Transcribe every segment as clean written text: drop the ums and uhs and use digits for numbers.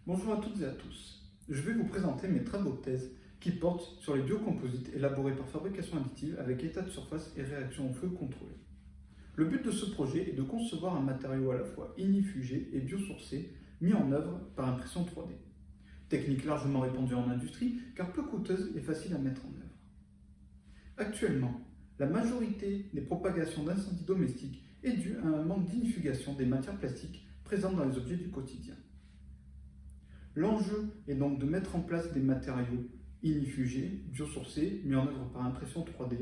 Bonjour à toutes et à tous. Je vais vous présenter mes travaux de thèse qui portent sur les biocomposites élaborés par fabrication additive avec état de surface et réaction au feu contrôlée. Le but de ce projet est de concevoir un matériau à la fois ignifugé et biosourcé mis en œuvre par impression 3D. Technique largement répandue en industrie car peu coûteuse et facile à mettre en œuvre. Actuellement, la majorité des propagations d'incendies domestiques est due à un manque d'inifugation des matières plastiques présentes dans les objets du quotidien. L'enjeu est donc de mettre en place des matériaux ignifugés, biosourcés, mis en œuvre par impression 3D,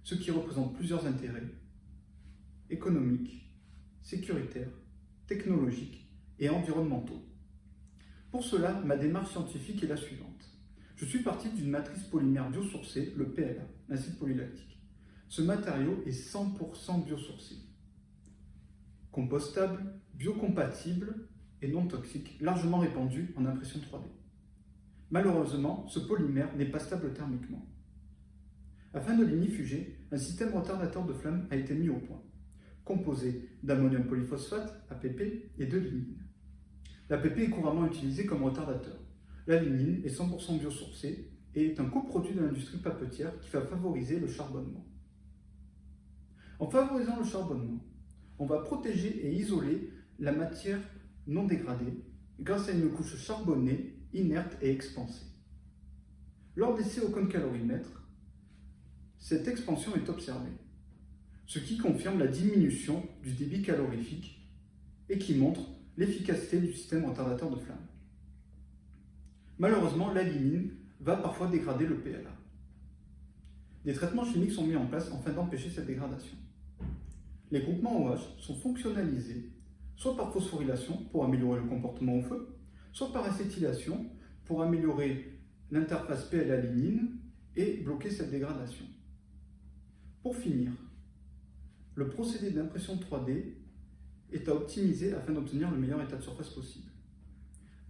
ce qui représente plusieurs intérêts économiques, sécuritaires, technologiques et environnementaux. Pour cela, ma démarche scientifique est la suivante. Je suis parti d'une matrice polymère biosourcée, le PLA, l'acide polylactique. Ce matériau est 100% biosourcé, compostable, biocompatible et non toxique, largement répandu en impression 3D. Malheureusement, ce polymère n'est pas stable thermiquement. Afin de l'ignifuger, un système retardateur de flamme a été mis au point, composé d'ammonium polyphosphate, APP, et de lignine. L'APP est couramment utilisé comme retardateur. La lignine est 100% biosourcée et est un coproduit de l'industrie papetière qui va favoriser le charbonnement. En favorisant le charbonnement, on va protéger et isoler la matière non dégradée grâce à une couche charbonnée, inerte et expansée. Lors d'essais au cône calorimètre, cette expansion est observée, ce qui confirme la diminution du débit calorifique et qui montre l'efficacité du système retardateur de flamme. Malheureusement, la lignine va parfois dégrader le PLA. Des traitements chimiques sont mis en place afin d'empêcher cette dégradation. Les groupements OH sont fonctionnalisés soit par phosphorylation pour améliorer le comportement au feu, soit par acétylation pour améliorer l'interface PLA-lignine et bloquer cette dégradation. Pour finir, le procédé d'impression 3D est à optimiser afin d'obtenir le meilleur état de surface possible.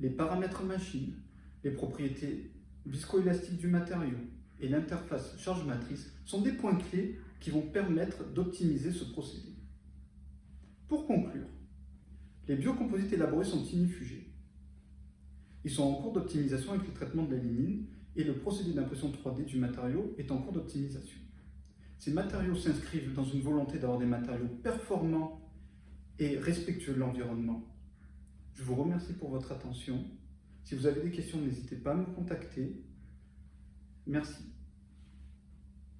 Les paramètres machine, les propriétés viscoélastiques du matériau et l'interface charge-matrice sont des points clés qui vont permettre d'optimiser ce procédé. Pour conclure, les biocomposites élaborés sont ignifugés. Ils sont en cours d'optimisation avec le traitement de la lignine et le procédé d'impression 3D du matériau est en cours d'optimisation. Ces matériaux s'inscrivent dans une volonté d'avoir des matériaux performants et respectueux de l'environnement. Je vous remercie pour votre attention. Si vous avez des questions, n'hésitez pas à me contacter. Merci.